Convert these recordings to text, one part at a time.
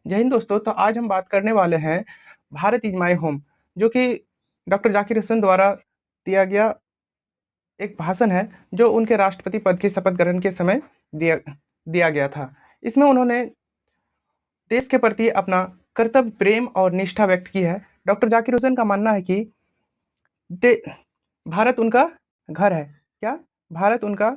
जय हिंद दोस्तों। तो आज हम बात करने वाले हैं भारत इज माय होम, जो कि डॉक्टर जाकिर हुसैन द्वारा दिया गया एक भाषण है, जो उनके राष्ट्रपति पद की शपथ ग्रहण के समय दिया दिया गया था। इसमें उन्होंने देश के प्रति अपना कर्तव्य, प्रेम और निष्ठा व्यक्त की है। डॉक्टर जाकिर हुसैन का मानना है कि भारत उनका घर है। क्या? भारत उनका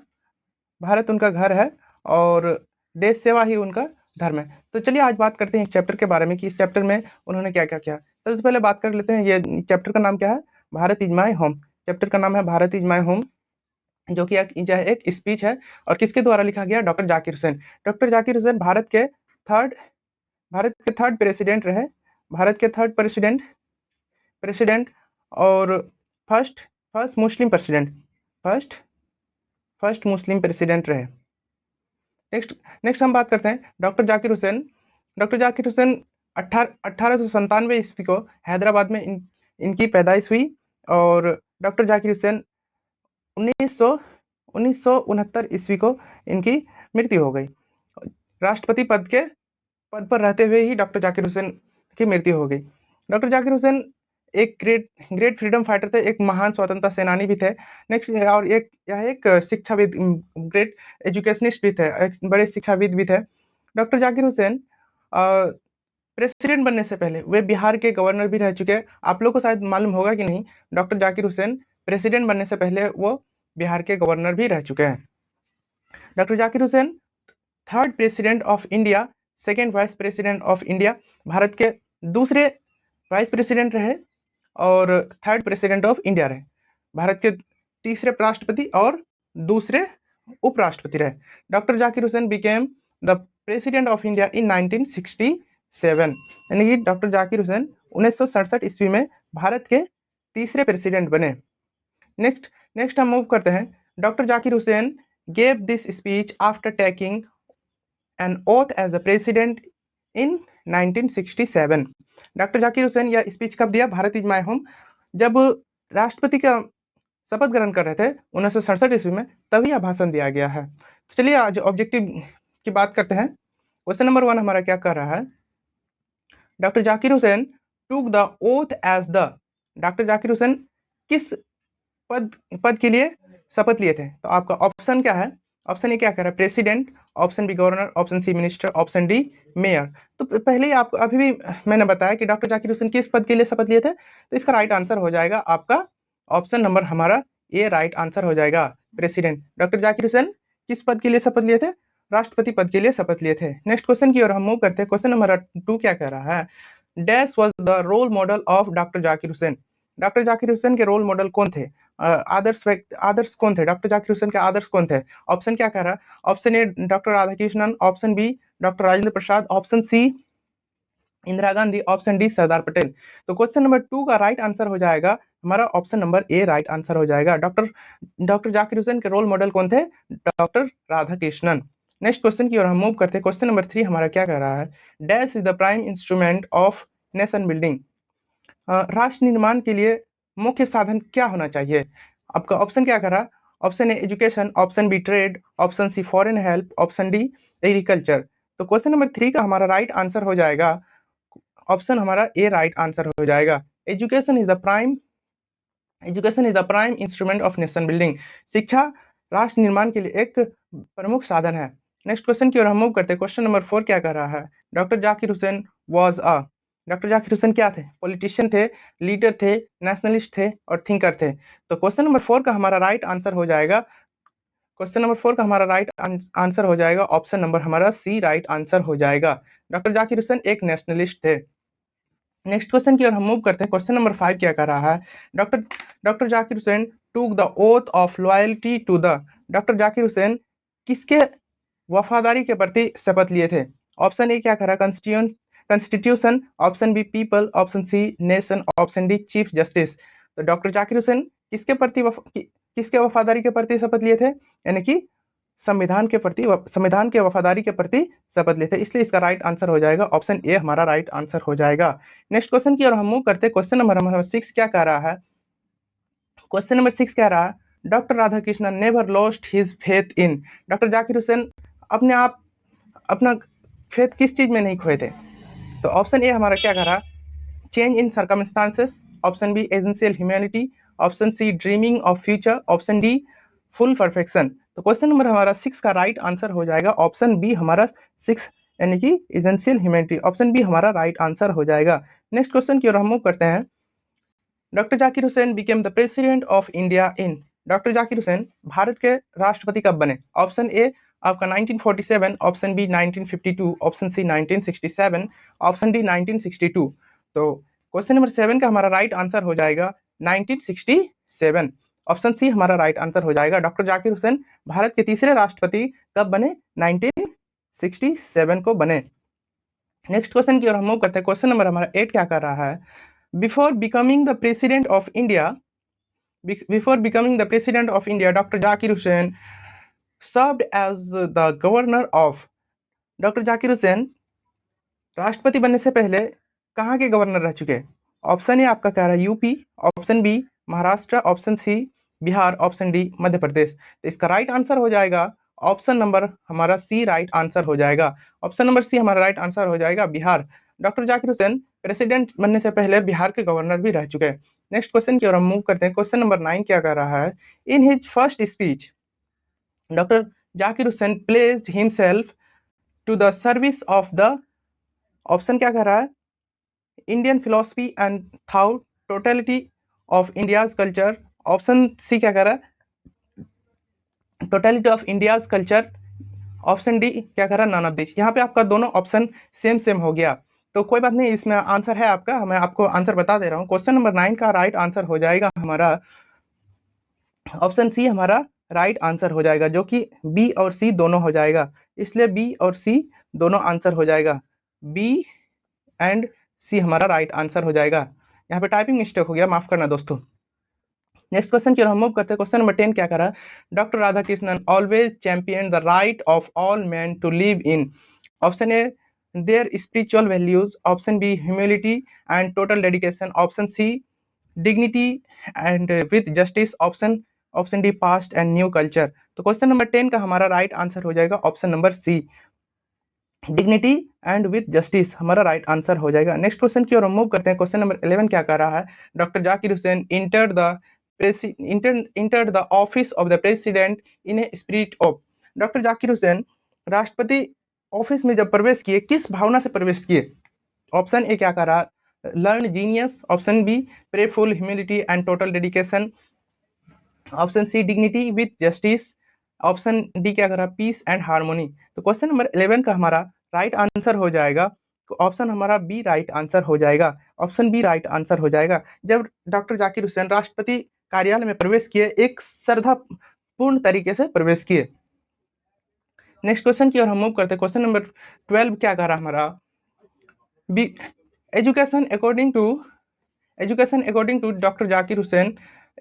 भारत उनका घर है और देश सेवा ही उनका धर्म है। तो चलिए आज बात करते हैं इस चैप्टर के बारे में कि इस चैप्टर में उन्होंने क्या क्या किया। सबसे पहले बात कर लेते हैं, ये चैप्टर का नाम क्या है? Bharat is my home. Chapter का नाम है भारत इज माय होम, जो कि एक स्पीच है। और किसके द्वारा लिखा गया? डॉक्टर जाकिर हुसैन। डॉक्टर जाकिर हुसैन भारत के थर्ड प्रेसिडेंट रहे। भारत के थर्ड प्रेसिडेंट और first first Muslim president first Muslim president रहे। नेक्स्ट हम बात करते हैं डॉक्टर जाकिर हुसैन। डॉक्टर जाकिर हुसैन 1897 ईस्वी को हैदराबाद में इनकी पैदाइश हुई और डॉक्टर जाकिर हुसैन 1969 ईस्वी को इनकी मृत्यु हो गई। राष्ट्रपति पद पर रहते हुए ही डॉक्टर जाकिर हुसैन की मृत्यु हो गई। डॉक्टर जाकिर हुसैन एक ग्रेट फ्रीडम फाइटर थे, एक महान स्वतंत्रता सेनानी भी थे। नेक्स्ट और यह एक शिक्षाविद, ग्रेट एजुकेशनिस्ट भी थे, एक बड़े शिक्षाविद भी थे। डॉक्टर जाकिर हुसैन प्रेसिडेंट बनने से पहले वे बिहार के गवर्नर भी रह चुके हैं। आप लोग को शायद मालूम होगा कि नहीं, डॉक्टर जाकिर हुसैन प्रेसिडेंट बनने से पहले वो बिहार के गवर्नर भी रह चुके हैं। Doctor Zakir Hussain third president of India, second vice president of India, Bharat के दूसरे वाइस प्रेसिडेंट रहे और थर्ड प्रेसिडेंट ऑफ इंडिया रहे। भारत के तीसरे राष्ट्रपति और दूसरे उपराष्ट्रपति रहे। Doctor Zakir Hussain became the president of India इन 1967, यानी कि डॉक्टर जाकिर हुसैन 1967 ईस्वी में भारत के तीसरे प्रेसिडेंट बने। नेक्स्ट हम मूव करते हैं। Doctor Zakir Hussain gave this speech after taking an oath as the president in 1967। Doctor Zakir Hussain यह स्पीच कब दिया? भारत इज माय होम, जब राष्ट्रपति का शपथ ग्रहण कर रहे थे 1967 ईस्वी में, तभी यह भाषण दिया गया है। तो चलिए आज ऑब्जेक्टिव की बात करते हैं। क्वेश्चन नंबर 1 हमारा क्या कर रहा है? Doctor Zakir Hussain took the oath as the. Doctor Zakir Hussain किस पद के लिए शपथ लिए थे? तो आपका ऑप्शन क्या है? ऑप्शन ए क्या कह रहा है? President, option B governor, option C minister, option D mayor. तो पहले ही आपको अभी भी मैंने बताया कि डॉक्टर जाकिर हुसैन किस पद के लिए शपथ लिए थे, तो इसका राइट आंसर हो जाएगा आपका ऑप्शन नंबर हमारा ए राइट आंसर हो जाएगा, प्रेसिडेंट। डॉक्टर जाकिर हुसैन किस पद के लिए शपथ लिए थे? राष्ट्रपति पद के लिए शपथ लिए थे। नेक्स्ट क्वेश्चन की ओर हम मूव करते हैं। क्वेश्चन नंबर 2 क्या कह रहा है? Dash was the role model of doctor Zakir Hussain. Doctor Zakir Hussain के रोल मॉडल कौन थे? आदर्श कौन थे? डॉक्टर जाकिर हुसैन के आदर्श कौन थे? ऑप्शन क्या कह रहा है? Option A doctor Radhakrishnan, option B doctor Rajendra Prasad, option C Indira Gandhi, option D Sardar Patel. तो क्वेश्चन नंबर 2 का राइट आंसर हो जाएगा हमारा option number A right answer हो जाएगा। डॉक्टर जाकिर हुसैन के रोल मॉडल कौन थे? डॉक्टर राधाकृष्णन। नेक्स्ट क्वेश्चन की ओर हम मूव करते हैं। क्वेश्चन नंबर 3 हमारा क्या कह रहा है? Dash is the prime instrument of nation building. राष्ट्र निर्माण के लिए मुख्य साधन क्या होना चाहिए? आपका ऑप्शन क्या कह रहा? Option A education, option B trade, option C foreign help, option D agriculture. तो क्वेश्चन नंबर 3 का हमारा राइट आंसर हो जाएगा ऑप्शन हमारा ए राइट आंसर हो जाएगा। Education is the prime instrument of nation building. शिक्षा राष्ट्र निर्माण के लिए एक प्रमुख साधन है। नेक्स्ट क्वेश्चन की ओर हम मूव करते हैं। क्वेश्चन नंबर 4 क्या कह रहा है? डॉक्टर जाकिर हुसैन डॉक्टर जाकिर हुसैन क्या थे? पॉलिटिशियन थे, लीडर थे, नेशनलिस्ट थे और थिंकर थे। तो क्वेश्चन नंबर 4 का हमारा राइट आंसर हो जाएगा ऑप्शन नंबर हमारा सी राइट आंसर हो जाएगा। डॉक्टर जाकिर हुसैन एक नेशनलिस्ट थे। नेक्स्ट क्वेश्चन की ओर हम मूव करते हैं। क्वेश्चन नंबर 5 क्या कर रहा है? Doctor Zakir Hussain took the oath of loyalty to the. Doctor Zakir Hussain किसके वफादारी के प्रति शपथ लिए थे? ऑप्शन ए क्या कर रहा है? Constitution, option B people, option C nation, option D chief justice. तो डॉक्टर जाकिर हुसैन किसके वफादारी के प्रति शपथ लिए थे? यानी कि संविधान के वफादारी के प्रति शपथ लेते हैं, इसलिए इसका राइट आंसर हो जाएगा ऑप्शन ए हमारा राइट आंसर हो जाएगा। नेक्स्ट क्वेश्चन की ओर हम मूव करते हैं। क्वेश्चन नंबर हमारा 6 क्या कह रहा है? क्वेश्चन नंबर 6 कह रहा है doctor Radhakrishnan never lost his faith in. Doctor Zakir Hussain अपना फेथ किस चीज में नहीं खोए थे? तो ऑप्शन ए हमारा क्या करा, change in circumstances, option B essential humanity, option C dreaming of future, option D full perfection. तो क्वेश्चन नंबर हमारा 6 का राइट आंसर हो जाएगा ऑप्शन बी हमारा 6 यानी कि एसेंशियल ह्यूमैनिटी, ऑप्शन बी हमारा राइट आंसर हो जाएगा। नेक्स्ट क्वेश्चन की ओर हम मूव करते हैं। Doctor Zakir Hussain became the president of India in, doctor Zakir Hussain Bharat के राष्ट्रपति कब बने? ऑप्शन ए आपका 1947, option B 1952, option C 1967, option D 1962। तो क्वेश्चन नंबर 7 का हमारा राइट आंसर हो जाएगा 1967, ऑप्शन सी हमारा राइट आंसर हो जाएगा। डॉक्टर जाकिर हुसैन भारत के तीसरे राष्ट्रपति कब बने? 1967 को बने। नेक्स्ट क्वेश्चन की ओर हम मूव करते हैं। क्वेश्चन नंबर हमारा 8 क्या कर रहा है, before becoming the president of India, doctor Zakir Hussain served as the governor of, doctor Zakir Hussain राष्ट्रपति बनने से पहले कहाँ के गवर्नर रह चुके? ऑप्शन ए आपका कह रहा है UP, option B Maharashtra, option C Bihar, option D Madhya Pradesh. तो इसका राइट आंसर हो जाएगा ऑप्शन नंबर हमारा सी राइट आंसर हो जाएगा, ऑप्शन नंबर सी हमारा राइट आंसर हो जाएगा बिहार। डॉक्टर जाकिर हुसैन प्रेसिडेंट बनने से पहले बिहार के गवर्नर भी रह चुके हैं। नेक्स्ट क्वेश्चन की ओर हम मूव करते हैं। क्वेश्चन नंबर 9 क्या कर रहा है, in his first speech doctor Zakir Hussain placed himself to the service of the, option क्या कर रहा है, Indian philosophy and thought, totality of India's culture, option C क्या कर रहा है, totality of India's culture, option D क्या कर रहा है, नन ऑफ दिस। यहाँ पे आपका दोनों ऑप्शन सेम हो गया, तो कोई बात नहीं, इसमें आंसर है आपका, मैं आपको आंसर बता दे रहा हूँ। क्वेश्चन नंबर 9 का राइट आंसर हो जाएगा हमारा ऑप्शन सी हमारा राइट आंसर हो जाएगा, जो कि बी और सी दोनों हो जाएगा, इसलिए बी और सी दोनों आंसर हो जाएगा, बी एंड सी हमारा राइट आंसर हो जाएगा। यहाँ पे टाइपिंग मिस्टेक हो गया, माफ करना दोस्तों। नेक्स्ट क्वेश्चन की ओर हम मूव करते हैं। क्वेश्चन नंबर 10 क्या करा, doctor Radhakrishnan always champion the right of all man to live in, option A their spiritual values, option B humility and total dedication, option C dignity and with justice, option D past and new culture. तो question number 10 का हमारा right answer हो जाएगा option number C, dignity and with justice हमारा right answer हो जाएगा। Next question की ओर हम मूव करते हैं। क्वेश्चन नंबर 11 क्या कर रहा है, doctor Zakir Hussain entered the office of the president in a spirit of, doctor Zakir Hussain राष्ट्रपति ऑफिस में जब प्रवेश किए किस भावना से प्रवेश किए? ऑप्शन ए क्या कर रहा, learn genius, option B prayerful humility and total dedication, option C dignity with justice, option D क्या कर रहा, पीस एंड हार्मोनी। तो क्वेश्चन नंबर 11 का हमारा राइट आंसर हो जाएगा ऑप्शन हमारा बी राइट आंसर हो जाएगा, ऑप्शन बी राइट आंसर हो जाएगा। जब डॉक्टर जाकिर हुसैन राष्ट्रपति कार्यालय में प्रवेश किए एक श्रद्धा पूर्ण तरीके से प्रवेश किए। नेक्स्ट क्वेश्चन की ओर हम मूव करते हैं। क्वेश्चन नंबर 12 क्या कह रहा हमारा, education according to doctor Zakir Hussain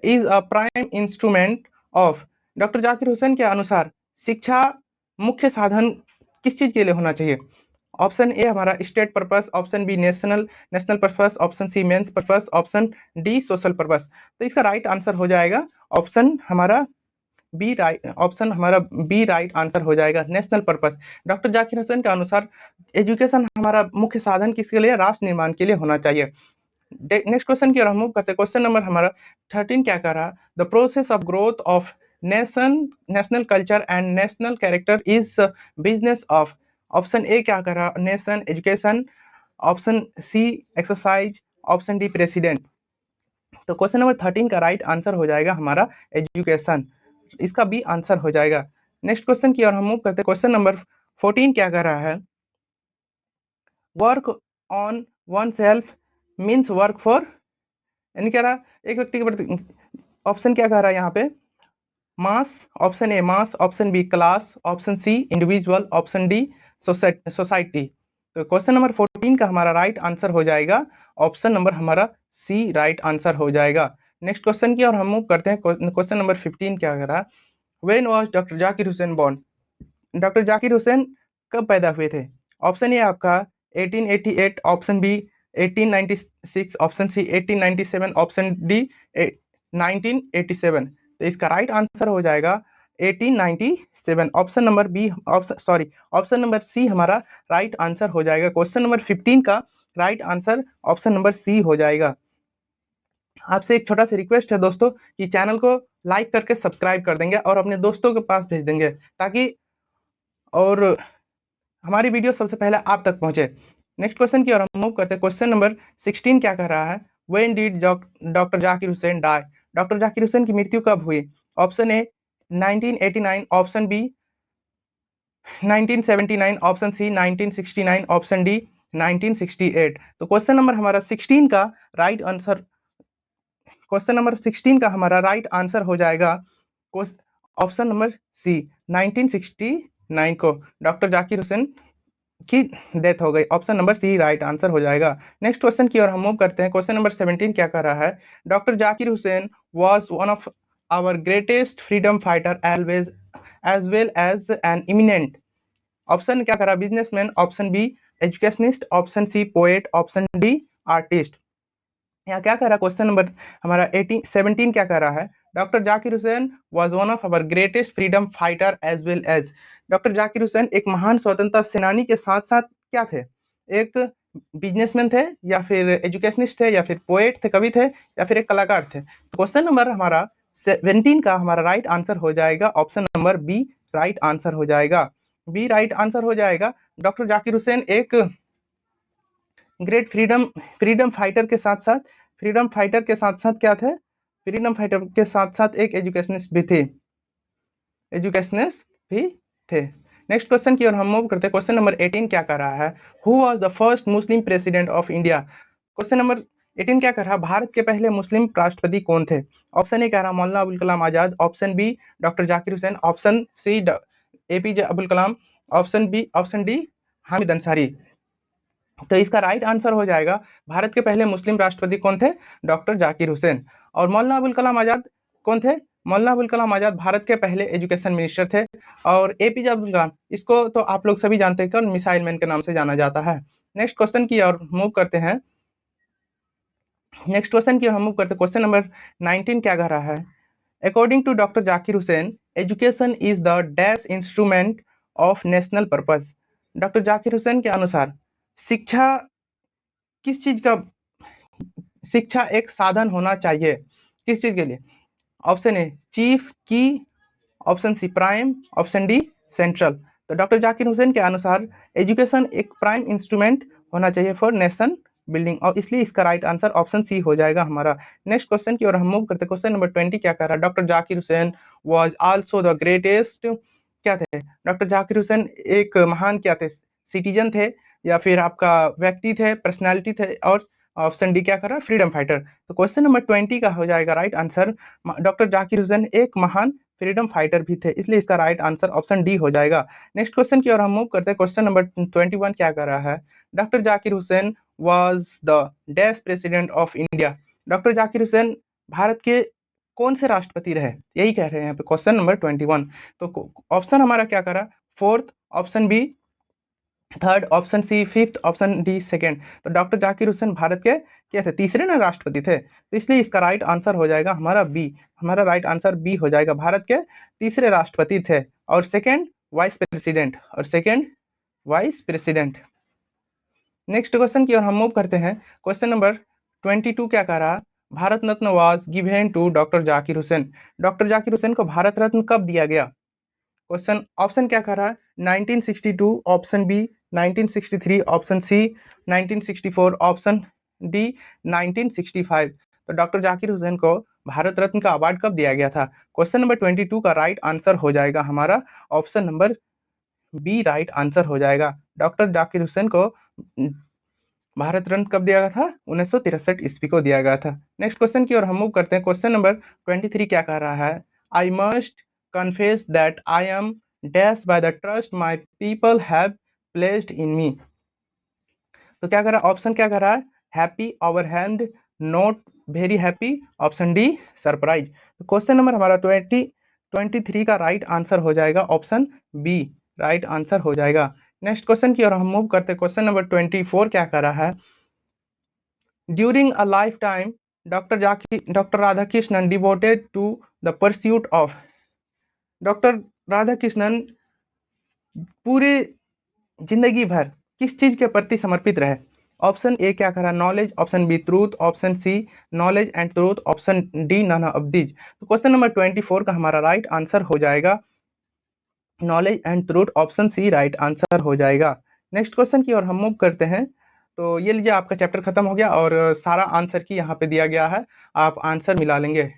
is a prime instrument of, doctor Zakir Hussain के अनुसार शिक्षा मुख्य साधन किस चीज के लिए होना चाहिए? ऑप्शन ए हमारा state purpose, option B national purpose, option C men's purpose, option D social purpose. तो इसका राइट आंसर हो जाएगा ऑप्शन हमारा बी राइट आंसर हो जाएगा, national purpose. Doctor Zakir Hussain के अनुसार एजुकेशन हमारा मुख्य साधन किसके लिए, राष्ट्र निर्माण के लिए होना चाहिए। नेक्स्ट क्वेश्चन की ओर हम मूव करते हैं। क्वेश्चन नंबर हमारा 13 क्या कर रहा, the process of growth of national culture and national character is business of, option A क्या कर रहा, nation education, option C exercise, option D president. तो क्वेश्चन नंबर 13 का राइट आंसर हो जाएगा हमारा एजुकेशन, इसका बी आंसर हो जाएगा। नेक्स्ट क्वेश्चन की ओर हम मूव करते हैं। क्वेश्चन नंबर 14 क्या कर रहा है, work on one self means work for, यानी क्या रहा एक व्यक्ति के प्रति, ऑप्शन क्या कह रहा है यहाँ पे, mass, option A mass, option B class, option C individual, option D society. तो क्वेश्चन नंबर 14 का हमारा राइट आंसर हो जाएगा ऑप्शन नंबर हमारा सी राइट आंसर हो जाएगा। नेक्स्ट क्वेश्चन की और हम मूव करते हैं। क्वेश्चन नंबर 15 क्या कर रहा है, when was doctor Zakir Hussain born, doctor Zakir Hussain कब पैदा हुए थे? ऑप्शन ए आपका 1888, option B 1896, option C 1897, option D 1987। तो इसका राइट आंसर हो जाएगा 1897। Option number B, option number C हमारा राइट आंसर हो जाएगा। क्वेश्चन नंबर 15 का right answer option number C हो जाएगा। आपसे एक छोटा सा रिक्वेस्ट है दोस्तों कि चैनल को लाइक करके सब्सक्राइब कर देंगे और अपने दोस्तों के पास भेज देंगे ताकि और हमारी वीडियो सबसे पहले आप तक पहुंचे। नेक्स्ट क्वेश्चन की ओर हम मूव करते हैं। क्वेश्चन नंबर 16 क्या कह रहा है? When did doctor Zakir Hussain die? Doctor Zakir Hussain की मृत्यु कब हुई? Option A 1989, option B 1979, option C 1969, option D 1968। तो क्वेश्चन नंबर हमारा 16 का राइट आंसर, क्वेश्चन नंबर 16 का हमारा राइट आंसर हो जाएगा ऑप्शन नंबर सी 1969 को डॉक्टर जाकिर हुसैन की डेथ हो गई। Option number C right answer हो जाएगा। नेक्स्ट क्वेश्चन की ओर हम मूव करते हैं। क्वेश्चन नंबर 17 क्या कर रहा है? Doctor Zakir Hussain was one of our greatest freedom fighter always as well as an eminent. Option क्या करा? Businessman, option B educationist, option C poet, option D artist. यहाँ क्या कर रहा है? क्वेश्चन नंबर हमारा 17 क्या कर रहा है? Doctor Zakir Hussain was one of our greatest freedom fighter as well as. Doctor Zakir Hussain एक महान स्वतंत्रता सेनानी के साथ साथ क्या थे? एक बिजनेसमैन थे, या फिर एजुकेशनिस्ट थे, या फिर पोएट थे, कवि थे, या फिर एक कलाकार थे। क्वेश्चन नंबर हमारा 17 का हमारा राइट आंसर हो जाएगा option number B right answer हो जाएगा। बी राइट आंसर हो जाएगा। डॉक्टर जाकिर हुसैन एक ग्रेट फ्रीडम फाइटर के साथ साथ क्या थे? फ्रीडम फाइटर के साथ साथ एक एजुकेशनिस्ट भी थे। नेक्स्ट क्वेश्चन की ओर हम मूव करते हैं। क्वेश्चन नंबर 18 क्या कर रहा है? Who was the first Muslim president of India? Question number 18 क्या कर रहा है? भारत के पहले मुस्लिम राष्ट्रपति कौन थे? ऑप्शन ए कह रहा है Maulana Abul Kalam Azad, option B doctor Zakir Hussain, option C APJ Abdul Kalam, option D Hamid Ansari. तो इसका राइट आंसर हो जाएगा भारत के पहले मुस्लिम राष्ट्रपति कौन थे? डॉक्टर जाकिर हुसैन। और मौलाना अबुल कलाम आजाद कौन थे? मौलाना अबुल कलाम आजाद भारत के पहले एजुकेशन मिनिस्टर थे। और एपीजे अब्दुल कलाम, इसको तो आप लोग सभी जानते हैं, कौन मिसाइल मैन के नाम से जाना जाता है। नेक्स्ट क्वेश्चन की ओर मूव करते हैं। क्वेश्चन नंबर 19 क्या कह रहा है? According to doctor Zakir Hussain, education is the dash instrument of national purpose. Doctor Zakir Hussain के अनुसार शिक्षा किस चीज का, शिक्षा एक साधन होना चाहिए किस चीज के लिए? Option A chief key, option C prime, option D central. तो डॉक्टर जाकिर हुसैन के अनुसार एजुकेशन एक प्राइम इंस्ट्रूमेंट होना चाहिए फॉर नेशन बिल्डिंग, और इसलिए इसका राइट आंसर ऑप्शन सी हो जाएगा हमारा। नेक्स्ट क्वेश्चन की ओर हम मूव करते हैं। क्वेश्चन नंबर 20 क्या कर रहा है? Doctor Zakir Hussain was also the greatest क्या थे? डॉक्टर जाकिर हुसैन एक महान क्या थे? सिटीजन थे, या फिर आपका व्यक्ति थे, पर्सनैलिटी थे, और ऑप्शन डी क्या कर रहा है? Freedom fighter. तो क्वेश्चन नंबर 20 का हो जाएगा right answer. Doctor Zakir Hussain एक महान फ्रीडम फाइटर भी थे, इसलिए इसका राइट आंसर ऑप्शन डी हो जाएगा। नेक्स्ट क्वेश्चन की ओर हम मूव करते हैं। क्वेश्चन नंबर 21 क्या कर रहा है? Doctor Zakir Hussain was the dash president of India. Doctor Zakir Hussain Bharat के कौन से राष्ट्रपति रहे? यही कह रहे हैं यहाँ पे क्वेश्चन नंबर 21। तो ऑप्शन हमारा क्या करा? Fourth, option B third, option C fifth, option D second. तो डॉक्टर जाकिर हुसैन भारत के क्या थे? तीसरे ना राष्ट्रपति थे, तो इसलिए इसका राइट आंसर हो जाएगा हमारा बी। हमारा राइट आंसर बी हो जाएगा, भारत के तीसरे राष्ट्रपति थे, और second vice president. Next question की ओर हम मूव करते हैं। क्वेश्चन नंबर 22 क्या कह रहा? Bharat Ratna was given to doctor Zakir Hussain. Doctor Zakir Hussain को भारत रत्न कब दिया गया? क्वेश्चन ऑप्शन क्या कह रहा है? 1962, option B 1963, option C 1964, option D 1965। तो डॉक्टर जाकिर हुसैन को भारत रत्न का अवार्ड कब दिया गया था? क्वेश्चन नंबर 22 का राइट आंसर हो जाएगा हमारा option number B right answer हो जाएगा। डॉक्टर जाकिर हुसैन को भारत रत्न कब दिया गया था? 1963 ईस्वी को दिया गया था। नेक्स्ट क्वेश्चन की ओर हम मूव करते हैं। क्वेश्चन नंबर 23 क्या कह रहा है? I must confess that I am dashed by the trust my people have placed in me। तो क्या कर रहा है? ऑप्शन क्या कर रहा है? Happy, overwhelmed, not very happy, option D surprise. तो क्वेश्चन नंबर हमारा 23 का राइट आंसर हो जाएगा ऑप्शन बी राइट आंसर हो जाएगा। नेक्स्ट क्वेश्चन की ओर हम मूव करते हैं। क्वेश्चन नंबर 24 क्या कर रहा है? During a life time doctor Radhakrishnan devoted to the pursuit of. Doctor Radhakrishnan पूरे जिंदगी भर किस चीज के प्रति समर्पित रहे? ऑप्शन ए क्या करा? Knowledge, option B truth, option C knowledge and truth, option D none of these. तो क्वेश्चन नंबर 24 का हमारा राइट आंसर हो जाएगा knowledge and truth, option C right answer हो जाएगा। नेक्स्ट क्वेश्चन की ओर हम मूव करते हैं। तो ये लीजिए, आपका चैप्टर खत्म हो गया और सारा आंसर की यहाँ पे दिया गया है, आप आंसर मिला लेंगे।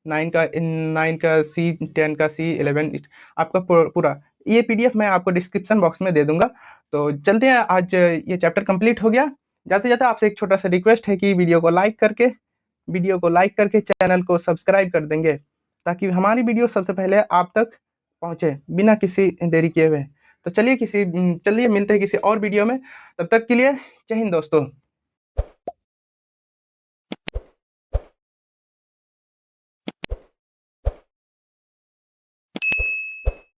9 का सी, 10 का सी, 11 आपका पूरा ये पीडीएफ मैं आपको डिस्क्रिप्शन बॉक्स में दे दूंगा। तो चलते हैं, आज ये चैप्टर कंप्लीट हो गया। जाते जाते आपसे एक छोटा सा रिक्वेस्ट है कि वीडियो को लाइक करके चैनल को सब्सक्राइब कर देंगे, ताकि हमारी वीडियो सबसे पहले आप तक पहुंचे बिना किसी देरी किए हुए। तो चलिए मिलते हैं किसी और वीडियो में। तब तक के लिए जय हिंद दोस्तों।